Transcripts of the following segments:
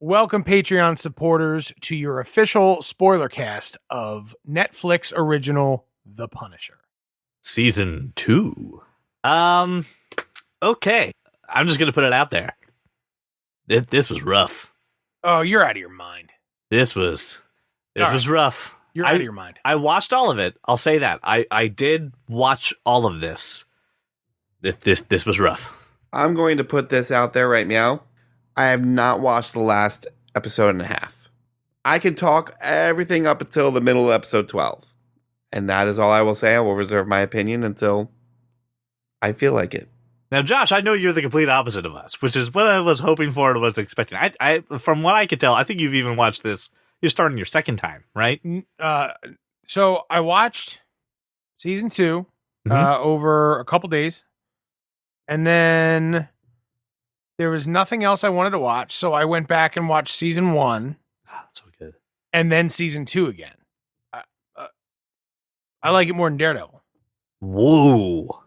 Welcome, Patreon supporters, to your official Spoilercast of Netflix original The Punisher. Season 2. Okay. I'm just going to put it out there. This was rough. Oh, you're out of your mind. This was rough. You're out of your mind. I watched all of it. I'll say that. I did watch all of this. This was rough. I'm going to put this out there right now. I have not watched the last episode and a half. I can talk everything up until the middle of episode 12. And that is all I will say. I will reserve my opinion until I feel like it. Now, Josh, I know you're the complete opposite of us, which is what I was hoping for and was expecting. I from what I could tell, I think you've even watched this. You're starting your second time, right? So I watched season 2 over a couple days. And then there was nothing else I wanted to watch, so I went back and watched season 1. Oh, that's so good. And then season 2 again. I like it more than Daredevil. Whoa.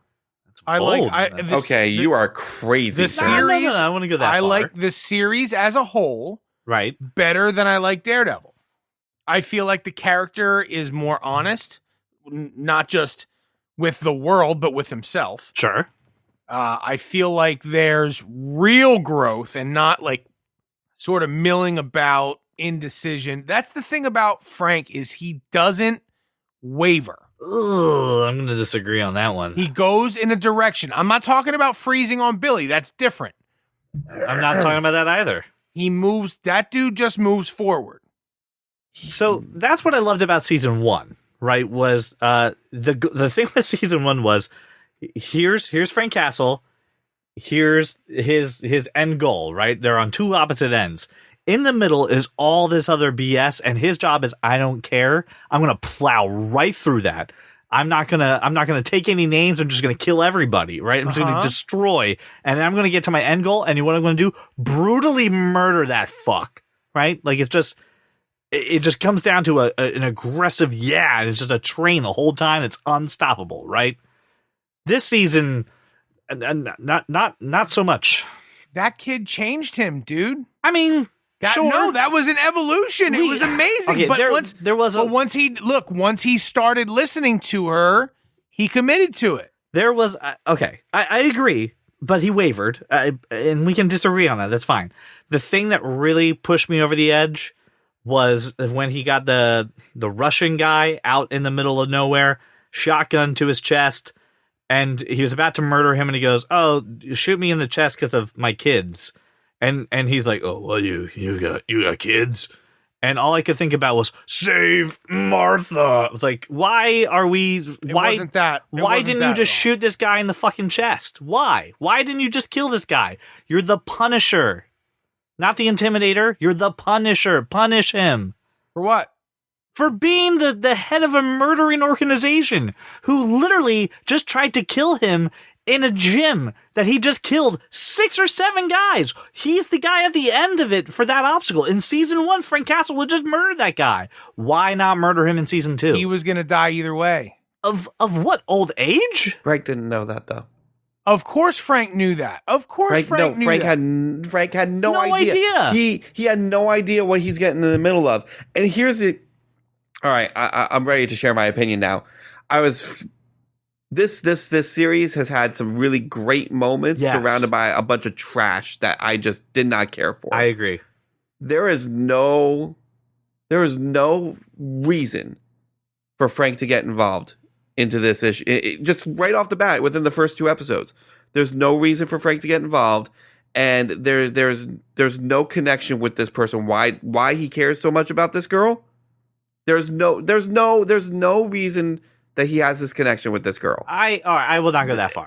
That's bold, you are crazy. The series, no, I want to go that far. I like the series as a whole better than I like Daredevil. I feel like the character is more honest, not just with the world, but with himself. Sure. I feel like there's real growth and not like sort of milling about indecision. That's the thing about Frank is he doesn't waver. Ugh, I'm going to disagree on that one. He goes in a direction. I'm not talking about freezing on Billy. That's different. I'm not talking about that either. He moves. That dude just moves forward. So that's what I loved about season 1, right? Was the thing with season 1 was here's Frank Castle, here's his end goal, right? They're on two opposite ends. In the middle is all this other BS, and his job is I don't care. I'm gonna plow right through that. I'm not gonna take any names. I'm just gonna kill everybody, right? I'm just gonna destroy, and then I'm gonna get to my end goal. And what I'm gonna do? Brutally murder that fuck, right? Like it just comes down to an aggressive and it's just a train the whole time. It's unstoppable, right? This season, not so much. That kid changed him, dude. I mean, sure. No, that was an evolution. It was amazing. Okay, but once he started listening to her, he committed to it. There was I agree, but he wavered, and we can disagree on that. That's fine. The thing that really pushed me over the edge was when he got the Russian guy out in the middle of nowhere, shotgun to his chest. And he was about to murder him, and he goes, "Oh, shoot me in the chest because of my kids." And he's like, "Oh, well, you got kids." And all I could think about was save Martha. I was like, "Why are we? Why didn't you just shoot this guy in the fucking chest? Why? Why didn't you just kill this guy? You're the Punisher, not the Intimidator. You're the Punisher. Punish him for what?" For being the head of a murdering organization who literally just tried to kill him in a gym that he just killed 6 or 7 guys. He's the guy at the end of it for that obstacle. In season 1, Frank Castle would just murder that guy. Why not murder him in season 2? He was going to die either way. Of what? Old age? Frank didn't know that, though. Of course Frank knew that. Of course Frank knew that. Frank had no idea. He had no idea what he's getting in the middle of. And here's the... All right, I'm ready to share my opinion now. This series has had some really great moments surrounded by a bunch of trash that I just did not care for. I agree. There is no reason for Frank to get involved into this issue. Just right off the bat, within the first 2 episodes, there's no reason for Frank to get involved, and there's no connection with this person. Why he cares so much about this girl? There's no reason that he has this connection with this girl. I will not go that far.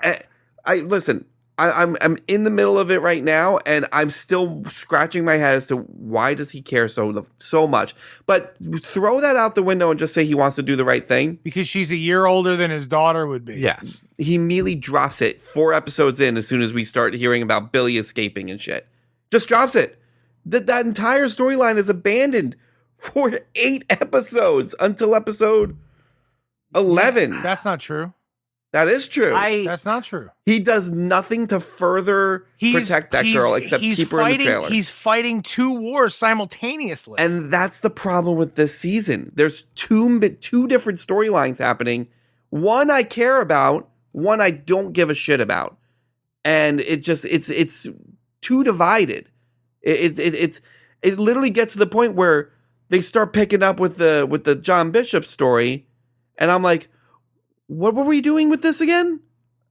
I'm in the middle of it right now, and I'm still scratching my head as to why does he care so much. But throw that out the window and just say he wants to do the right thing. Because she's a year older than his daughter would be. Yes. He immediately drops it 4 episodes in as soon as we start hearing about Billy escaping and shit. Just drops it. That entire storyline is abandoned for 8 episodes until episode 11. That's not true. That is true. That's not true. He does nothing to further protect that girl except keep her in the trailer. He's fighting 2 wars simultaneously. And that's the problem with this season. There's two different storylines happening. One I care about, one I don't give a shit about. And it's too divided. It literally gets to the point where they start picking up with the John Bishop story, and I'm like, what were we doing with this again?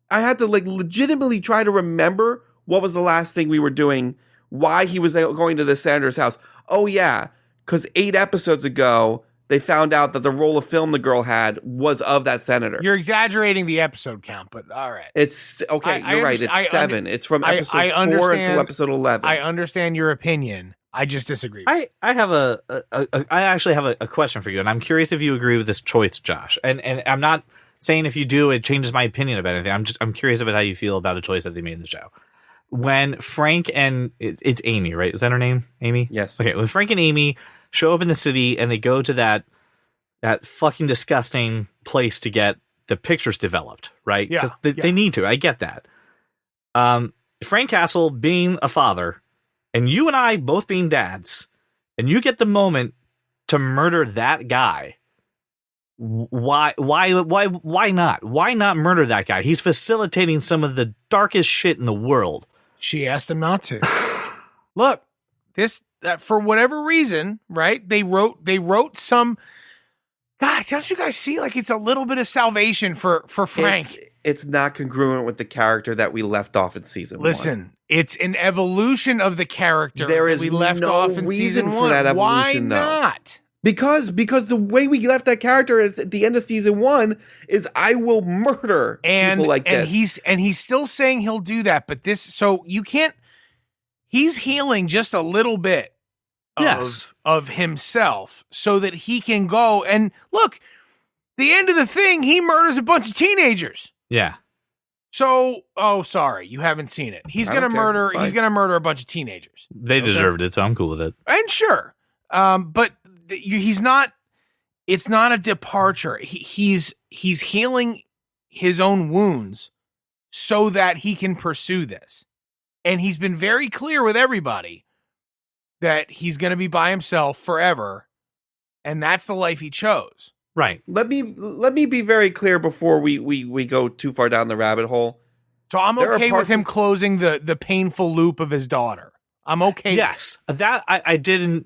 I had to legitimately try to remember what was the last thing we were doing, why he was going to the senator's house. Oh yeah, because 8 episodes ago, they found out that the roll of film the girl had was of that senator. You're exaggerating the episode count, but all right. It's okay. You're right. It's 7. It's from episode 4 until episode 11. I understand your opinion. I just disagree. I actually have a question for you, and I'm curious if you agree with this choice, Josh. And I'm not saying if you do, it changes my opinion about anything. I'm curious about how you feel about a choice that they made in the show. When Frank and it's Amy, right? Is that her name? Amy? Yes. Okay. When Frank and Amy show up in the city and they go to that fucking disgusting place to get the pictures developed, right? Yeah. They need to. I get that. Frank Castle being a father, and you and I both being dads, and you get the moment to murder that guy. Why not? Why not murder that guy? He's facilitating some of the darkest shit in the world. She asked him not to. Look, that for whatever reason, right? They wrote some. God, don't you guys see? Like, it's a little bit of salvation for Frank. It's not congruent with the character that we left off in season 1. Listen, it's an evolution of the character there is that we left no off in reason season 1. for that evolution. Why not? Because the way we left that character at the end of season 1 is I will murder people like this. And he's still saying he'll do that, but so you can't. He's healing just a little bit of himself so that he can go and look. The end of the thing, he murders a bunch of teenagers. Yeah. So, sorry, you haven't seen it. He's gonna murder. He's gonna murder a bunch of teenagers. They deserved it, so I'm cool with it. And sure, but he's not. It's not a departure. He's healing his own wounds so that he can pursue this. And he's been very clear with everybody that he's going to be by himself forever, and that's the life he chose. Right. Let me be very clear before we go too far down the rabbit hole. So I'm okay with him closing the painful loop of his daughter. I'm okay. Yes, that I did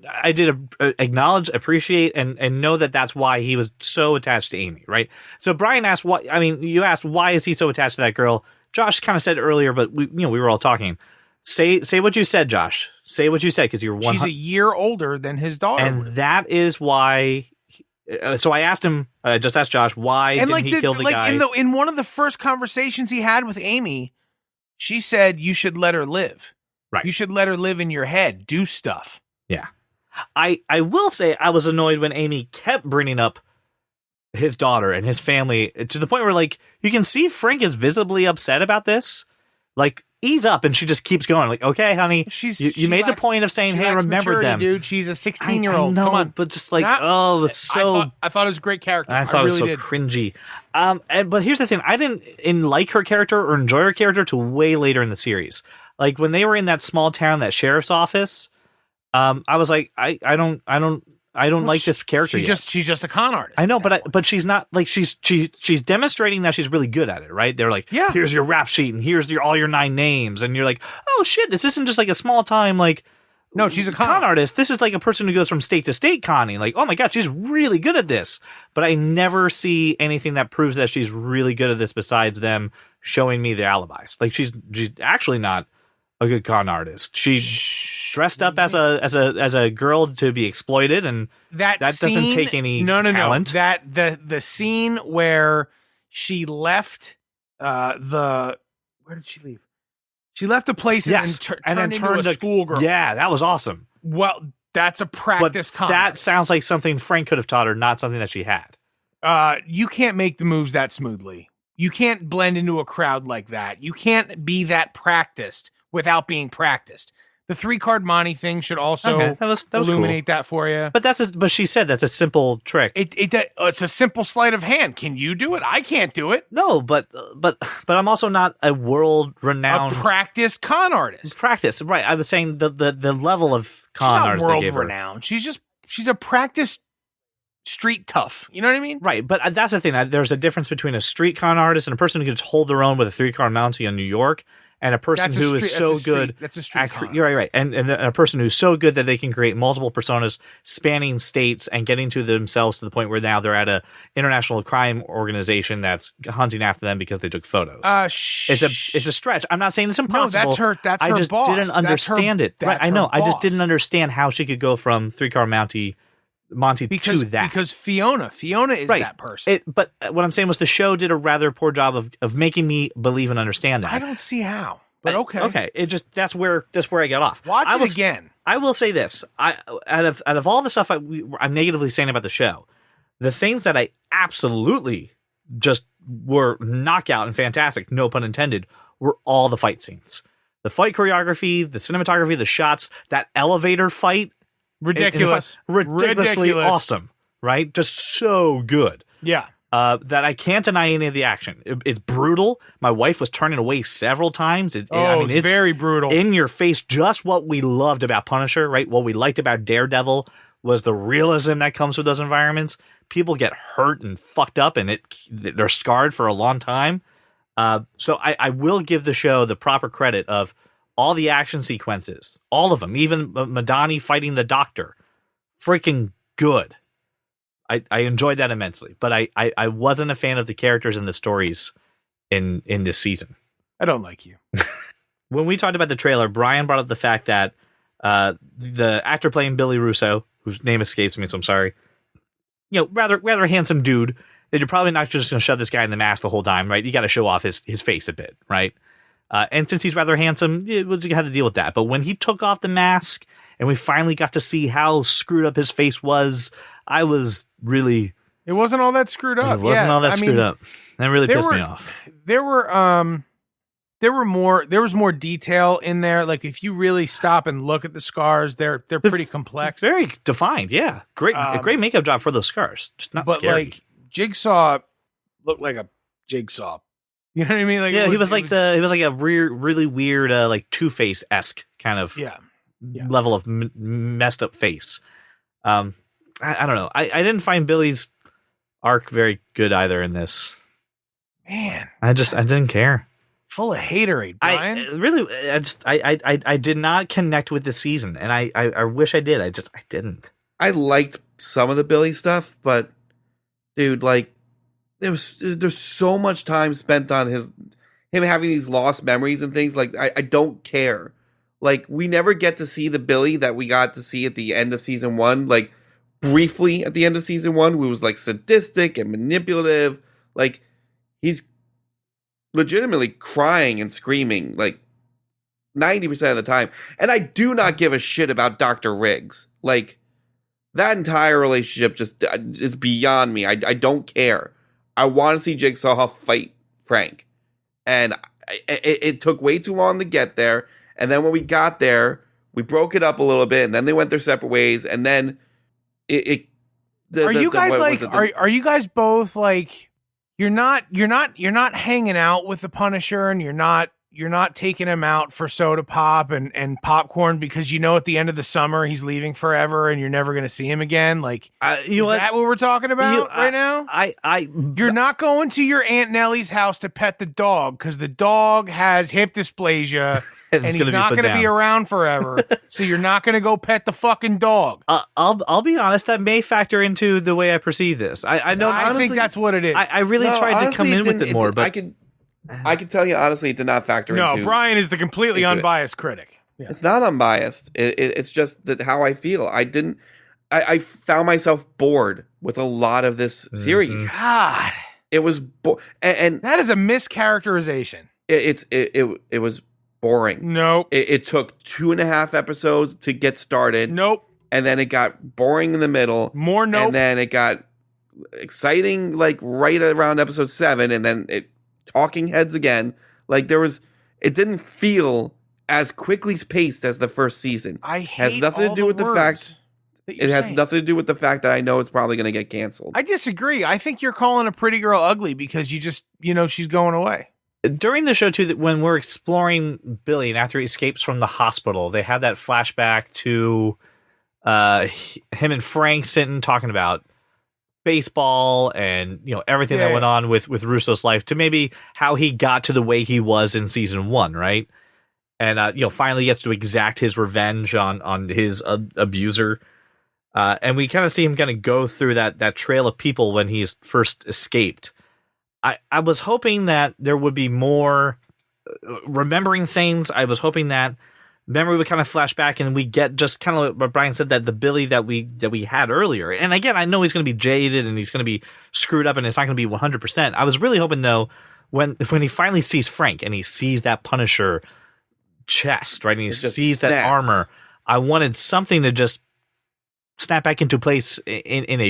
acknowledge, appreciate, and know that that's why he was so attached to Amy, right? So Brian asked you asked why is he so attached to that girl? Josh kind of said it earlier, but we were all talking. Say what you said, Josh. Say what you said, because you're She's a year older than his daughter, and that is why. So I asked him. I just asked Josh why didn't he kill the guy? In one of the first conversations he had with Amy, she said you should let her live. Right. You should let her live in your head, do stuff. Yeah. I will say I was annoyed when Amy kept bringing up his daughter and his family to the point where, like, you can see Frank is visibly upset about this. Like, ease up, and she just keeps going. Like, okay, honey, you made the point of saying, hey, remember them. Dude, she's a 16-year-old. Come on. But just like, it's so... I thought it was a great character. I thought really it was so cringy. But here's the thing. I didn't like her character or enjoy her character till way later in the series. Like, when they were in that small town, that sheriff's office, I was like, I don't like this character. She's just a con artist. I know, but she's not like she's demonstrating that she's really good at it, right? They're like, yeah, here's your rap sheet and here's all your 9 names, and you're like, oh shit, this isn't just like a small time like. No, she's a con artist. This is like a person who goes from state to state conning. Like, oh my god, she's really good at this. But I never see anything that proves that she's really good at this besides them showing me the alibis. Like, she's actually not a good con artist. She dressed up as a girl to be exploited, and that doesn't take any talent. That the scene where she left where did she leave? She left the place and then turned into a schoolgirl. Yeah, that was awesome. Well, that's a practice con. That sounds like something Frank could have taught her, not something that she had. You can't make the moves that smoothly. You can't blend into a crowd like that. You can't be that practiced without being practiced. The 3-card Monty thing should also Okay, that was illuminate cool. that for you. But she said that's a simple trick. It's a simple sleight of hand. Can you do it? I can't do it. No, but I'm also not a world renowned practiced con artist. Right? I was saying the level of con artist they gave her. World renowned. She's a practiced street tough. You know what I mean? Right, but that's the thing. There's a difference between a street con artist and a person who can just hold their own with a 3-card Mountie in New York, and a person who is so good. That's a street con. You're right. And a person who's so good that they can create multiple personas spanning states and getting to themselves to the point where now they're at a international crime organization that's hunting after them because they took photos. It's a stretch. I'm not saying it's impossible. No, that's her I just boss. didn't understand it. Right, I know. I just didn't understand how she could go from 3-card Monty to that. Because Fiona is that person. But what I'm saying was the show did a rather poor job of making me believe and understand that. I don't see how. But okay. Okay. It just that's where I got off. Watch it again. I will say this. Out of all the stuff I'm negatively saying about the show, the things that I absolutely just were knockout and fantastic, no pun intended, were all the fight scenes. The fight choreography, the cinematography, the shots, that elevator fight. Ridiculously awesome, right? Just so good. Yeah. That I can't deny any of the action. It's brutal. My wife was turning away several times. It's very brutal. In your face. Just what we loved about Punisher, right? What we liked about Daredevil was the realism that comes with those environments. People get hurt and fucked up, and they're scarred for a long time. So I will give the show the proper credit of all the action sequences, all of them, even Madani fighting the Doctor, freaking good. I enjoyed that immensely, but I wasn't a fan of the characters and the stories in this season. I don't like you. When we talked about the trailer, Brian brought up the fact that the actor playing Billy Russo, whose name escapes me, so I'm sorry, rather handsome dude, that you're probably not just going to shove this guy in the mask the whole time, right? You got to show off his face a bit, right? And since he's rather handsome, we'll just have to deal with that. But when he took off the mask and we finally got to see how screwed up his face was, I was really... It wasn't all that screwed up. It wasn't all that screwed up. That really pissed me off. There was more detail in there. Like if you really stop and look at the scars, they're pretty complex. Very defined, yeah. Great makeup job for those scars. Just not scary. But like Jigsaw looked like a jigsaw. You know what I mean? Like he was like a really weird like Two-Face-esque kind of level of messed up face. I don't know. I didn't find Billy's arc very good either in this. Man, I didn't care. Full of haterade, Brian. I did not connect with the season, and I wish I did. I didn't. I liked some of the Billy stuff, but dude, like there's so much time spent on him having these lost memories and things. Like I don't care. Like we never get to see the Billy that we got to see at the end of season 1. Like briefly at the end of season 1, who was like sadistic and manipulative. Like he's legitimately crying and screaming like 90% of the time. And I do not give a shit about Dr. Riggs. Like that entire relationship just is beyond me. I don't care. I want to see Jigsaw fight Frank. And it took way too long to get there. And then when we got there, we broke it up a little bit, and then they went their separate ways. And then are you guys both like you're not hanging out with the Punisher, and you're not taking him out for soda pop and popcorn because you know at the end of the summer he's leaving forever and you're never going to see him again? Like, is that what we're talking about right now? You're not going to your Aunt Nellie's house to pet the dog because the dog has hip dysplasia and he's not going to be around forever. So you're not going to go pet the fucking dog. I'll be honest, that may factor into the way I perceive this. I think that's what it is. I really tried to come in with it more, but I can tell you honestly, it did not factor into. No, Brian is the completely unbiased critic. Yeah. It's not unbiased. It's just that how I feel. I found myself bored with a lot of this series. God, it was and that is a mischaracterization. It was boring. Nope. It took 2.5 episodes to get started. Nope. And then it got boring in the middle. More nope. And then it got exciting like right around episode 7, and then it talking heads again. Like it didn't feel as quickly paced as the first season. I has hate nothing to all do with the words fact. that you're It has saying. nothing to do with the fact that I know it's probably going to get canceled. I disagree. I think you're calling a pretty girl ugly because you just, she's going away. During the show, too, that when we're exploring Billy and after he escapes from the hospital, they have that flashback to him and Frank sitting talking about baseball and everything that went on with Russo's life to maybe how he got to the way he was in season 1, right? And finally gets to exact his revenge on his abuser. And we kind of see him kind of go through that trail of people when he's first escaped. I was hoping that there would be more remembering things. I was hoping that memory would kind of flash back and we get just kind of what Brian said, that the Billy that we had earlier. And again, I know he's going to be jaded and he's going to be screwed up and it's not going to be 100%. I was really hoping, though, when he finally sees Frank and he sees that Punisher chest, right, and he sees that armor, I wanted something to just snap back into place in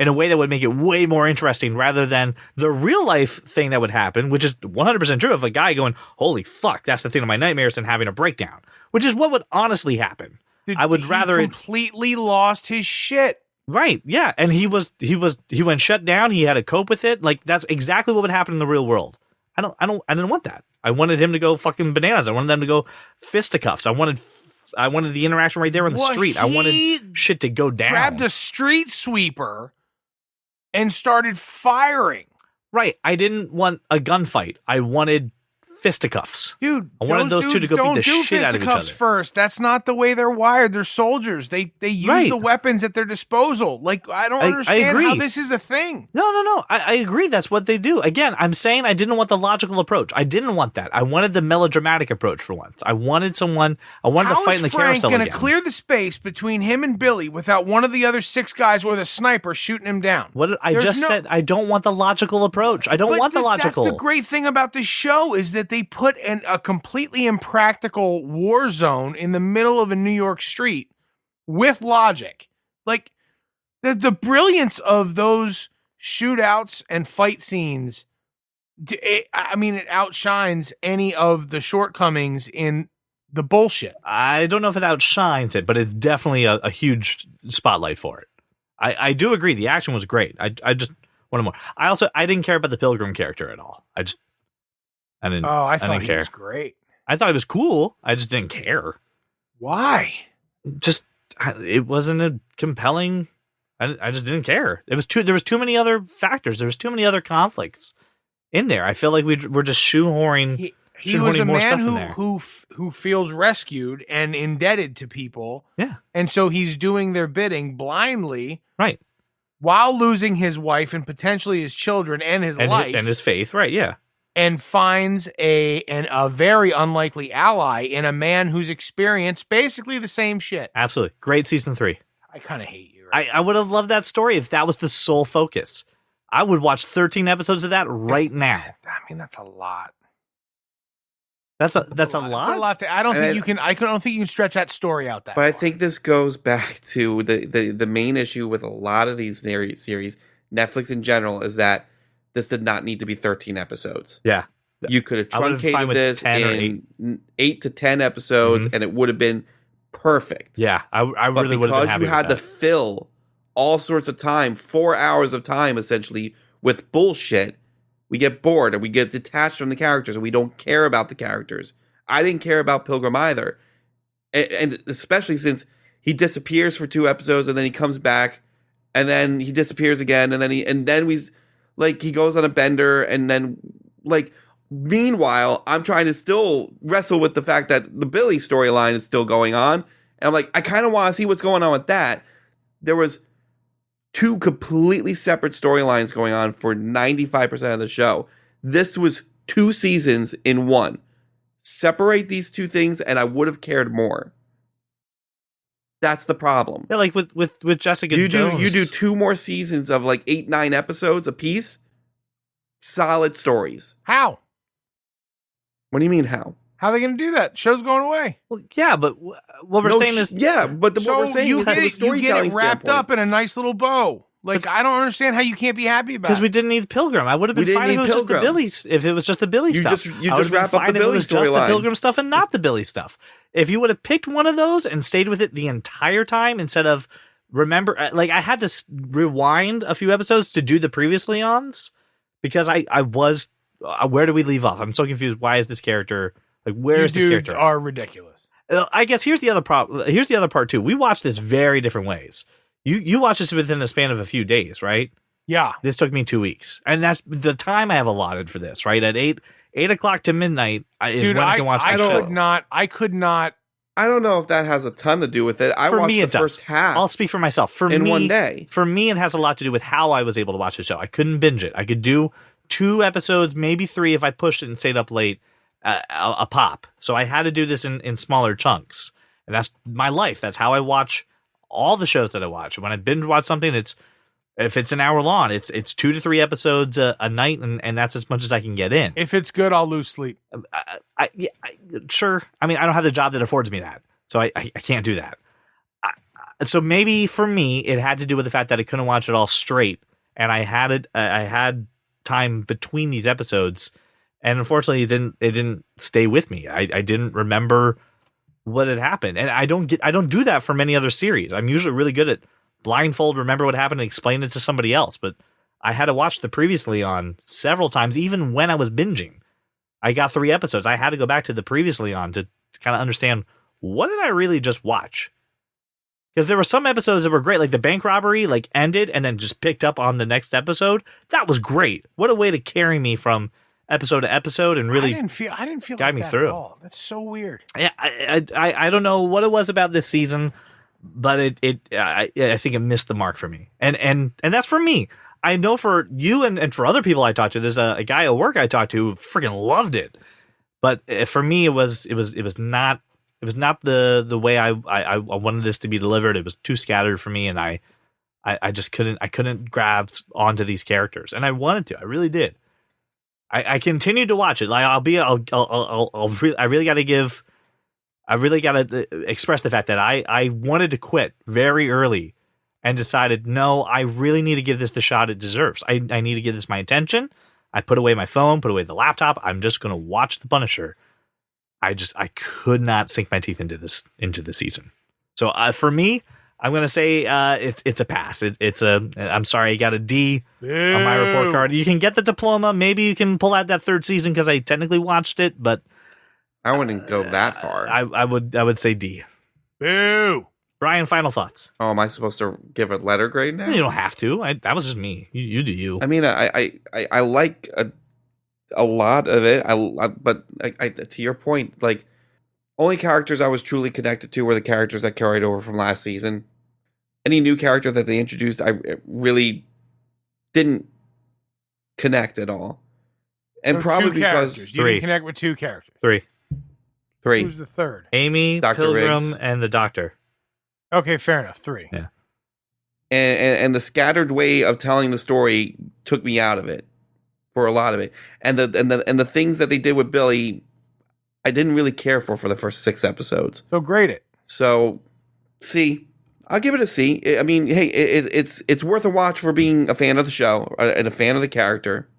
a way that would make it way more interesting rather than the real life thing that would happen, which is 100% true of a guy going, holy fuck, that's the thing of my nightmares, and having a breakdown, which is what would honestly happen. I would rather completely lost his shit. Right. Yeah. And he went shut down. He had to cope with it. Like, that's exactly what would happen in the real world. I didn't want that. I wanted him to go fucking bananas. I wanted them to go fisticuffs. I wanted the interaction right there on the street. I wanted shit to go down. Grabbed a street sweeper and started firing. Right. I didn't want a gunfight. I wanted fisticuffs. Dude, I wanted those two to go beat the shit out of each other. First. That's not the way they're wired. They're soldiers. They use the weapons at their disposal. Like, I don't understand how this is a thing. No. I agree. That's what they do. Again, I'm saying I didn't want the logical approach. I didn't want that. I wanted the melodramatic approach for once. I wanted to fight in the carousel again. How is Frank going to clear the space between him and Billy without one of the other 6 guys or the sniper shooting him down? I said I don't want the logical approach. I don't want the logical. That's the great thing about this show is that they put a completely impractical war zone in the middle of a New York street with logic. Like, the brilliance of those shootouts and fight scenes, it outshines any of the shortcomings in the bullshit. I don't know if it outshines it, but it's definitely a huge spotlight for it. I do agree. The action was great. I just wanted more. I didn't care about the Pilgrim character at all. I thought he was great. I thought it was cool. I just didn't care. Why? It wasn't a compelling. I just didn't care. There was too many other factors. There was too many other conflicts in there. I feel like we're just shoehorning. He was a man who feels rescued and indebted to people. Yeah, and so he's doing their bidding blindly. Right. While losing his wife and potentially his children and his life and his faith. Right. Yeah. And finds a very unlikely ally in a man who's experienced basically the same shit. Absolutely. Great season 3. I kind of hate you. Right? I would have loved that story if that was the sole focus. I would watch 13 episodes of that right now. I mean, that's a lot. That's a lot. That's a lot. I don't think you can stretch that story out that. But far. I think this goes back to the main issue with a lot of these series, Netflix in general, is that this did not need to be 13 episodes. Yeah. You could have truncated this in 8 to 10 episodes, and it would have been perfect. Yeah, I really would have been happy with that. Because you had to fill all sorts of time, 4 hours of time, essentially, with bullshit, we get bored and we get detached from the characters and we don't care about the characters. I didn't care about Pilgrim either. And especially since he disappears for 2 episodes and then he comes back and then he disappears again and then he goes on a bender and then meanwhile, I'm trying to still wrestle with the fact that the Billy storyline is still going on. And I'm like, I kind of want to see what's going on with that. There was 2 completely separate storylines going on for 95% of the show. This was 2 seasons in one. Separate these 2 things and I would have cared more. That's the problem. Yeah, like with Jessica Jones. You do 2 more seasons of 8, 9 episodes a piece. Solid stories. How? What do you mean how? How are they going to do that? Show's going away. Well, yeah, but what we're saying is... Yeah, but what we're saying is you get it wrapped up in a nice little bow. Like, I don't understand how you can't be happy about it. Because we didn't need Pilgrim. I would have been We didn't fine if it need was just the Pilgrim. Billy. If it was just the Billy stuff, You I just would've been wrap up the fine if it Billy was just the storyline. Pilgrim stuff and not the Billy stuff. If you would have picked one of those and stayed with it the entire time instead of remember, like I had to rewind a few episodes to do the previously ons because I was where do we leave off? I'm so confused. Why is this character like? Where is this dudes character? are ridiculous. I guess here's the other problem. Here's the other part too. We watched this very different ways. You watched this within the span of a few days, right? Yeah. This took me 2 weeks, and that's the time I have allotted for this. Right at 8 o'clock to midnight is Dude, when I can watch. I the show. could not. I don't know if that has a ton to do with it. I For watched me, the it does. first half. I'll speak for myself. For in me, one day. For me, it has a lot to do with how I was able to watch the show. I couldn't binge it. I could do 2 episodes, maybe 3 if I pushed it and stayed up late, a pop. So I had to do this in smaller chunks. And that's my life. That's how I watch all the shows that I watch. When I binge watch something, if it's an hour long, it's 2 to 3 episodes a night, and that's as much as I can get in. If it's good, I'll lose sleep. Sure. I mean, I don't have the job that affords me that, so I can't do that. So maybe for me, it had to do with the fact that I couldn't watch it all straight, and I had time between these episodes, and unfortunately, it didn't stay with me. I didn't remember what had happened, and I don't do that for many other series. I'm usually really good at blindfold, remember what happened, and explain it to somebody else. But I had to watch the previously on several times, even when I was binging. I got 3 episodes. I had to go back to the previously on to kind of understand what did I really just watch. Because there were some episodes that were great, like the bank robbery, like ended and then just picked up on the next episode. That was great. What a way to carry me from episode to episode and really I didn't feel guide like me that through. at all. That's so weird. Yeah, I don't know what it was about this season, but I think it missed the mark for me. And that's for me. I know for you and for other people I talked to, there's a guy at work I talked to who freaking loved it. But for me, it was not the way I wanted this to be delivered. It was too scattered for me, and I just couldn't grab onto these characters, and I wanted to. I really did. I continued to watch it. Like I really got to express the fact that I wanted to quit very early and decided, no, I really need to give this the shot it deserves. I need to give this my attention. I put away my phone, put away the laptop. I'm just going to watch The Punisher. I could not sink my teeth into the season. So for me, I'm going to say it's a pass. I'm sorry, I got a D on my report card. You can get the diploma. Maybe you can pull out that 3rd season because I technically watched it, but I wouldn't go that far. I would say D. Boo. Brian, final thoughts. Oh, am I supposed to give a letter grade now? You don't have to. That was just me. You do you. I mean, I like a lot of it. But to your point, like only characters I was truly connected to were the characters that carried over from last season. Any new character that they introduced, I really didn't connect at all. And So probably 2 because characters. You 3. didn't connect with 2 characters. 3. Who's the 3rd? Amy, Dr. Pilgrim, Riggs. and the Doctor. Okay, fair enough. 3. Yeah. and the scattered way of telling the story took me out of it for a lot of it. And the things that they did with Billy, I didn't really care for the first 6 episodes. So grade it. So, C. I'll give it a C. I mean, hey, it's worth a watch for being a fan of the show and a fan of the character.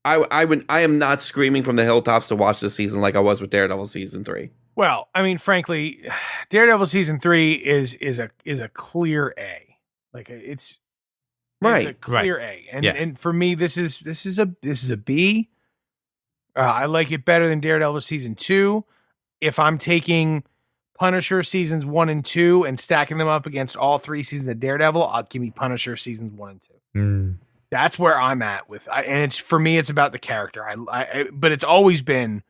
I am not screaming from the hilltops to watch this season like I was with Daredevil season 3. Well, I mean, frankly, Daredevil season 3 is a clear A. Like it's Right. a clear A. And Yeah. and for me, this is a B. I like it better than Daredevil season 2. If I'm taking Punisher seasons 1 and 2 and stacking them up against all 3 seasons of Daredevil, I'll give me Punisher seasons 1 and 2. That's where I'm at with, and it's for me, it's about the character. But it's always been.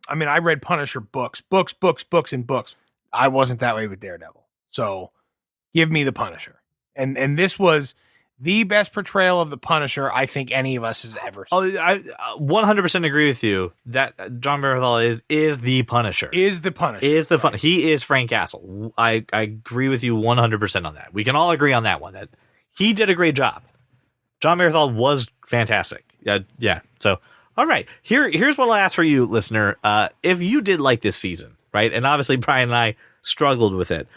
I mean, I read Punisher books. I wasn't that way with Daredevil. So give me the Punisher. And this was the best portrayal of the Punisher I think any of us has ever seen. Oh, I 100% agree with you that John Bernthal is the Punisher. Is the Punisher. He is Frank Castle. I agree with you 100% on that. We can all agree on that one. That he did a great job. John Bernthal was fantastic. Yeah. So, all right. Here's what I'll ask for you, listener. If you did like this season, right? And obviously Brian and I struggled with it.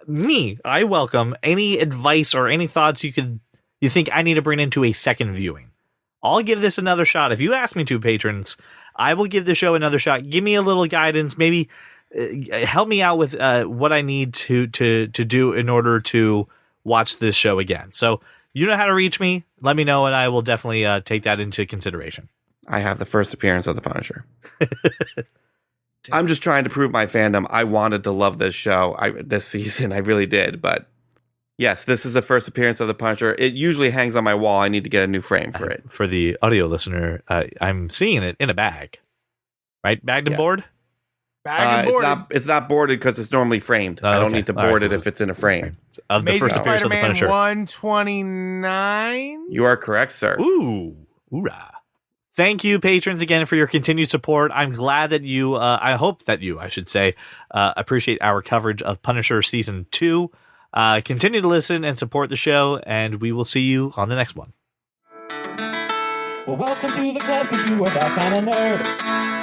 I welcome any advice or any thoughts you think I need to bring into a second viewing. I'll give this another shot. If you ask me to, patrons, I will give the show another shot. Give me a little guidance. Maybe help me out with what I need to do in order to watch this show again. So you know how to reach me. Let me know, and I will definitely take that into consideration. I have the first appearance of the Punisher. I'm just trying to prove my fandom. I wanted to love this show this season. I really did. But yes, this is the first appearance of the Punisher. It usually hangs on my wall. I need to get a new frame for it. For the audio listener, I'm seeing it in a bag. Right? Bagged and board? Bagged and boarded. It's not boarded because it's normally framed. I don't need to board it if it's in a frame. Of the first appearance of the Punisher. 129. You are correct, sir. Ooh. Hoorah. Thank you, patrons, again, for your continued support. I'm glad that you, I hope that you, I should say, appreciate our coverage of Punisher Season 2. Continue to listen and support the show, and we will see you on the next one. Well, welcome to the club, because you are that kind of nerd.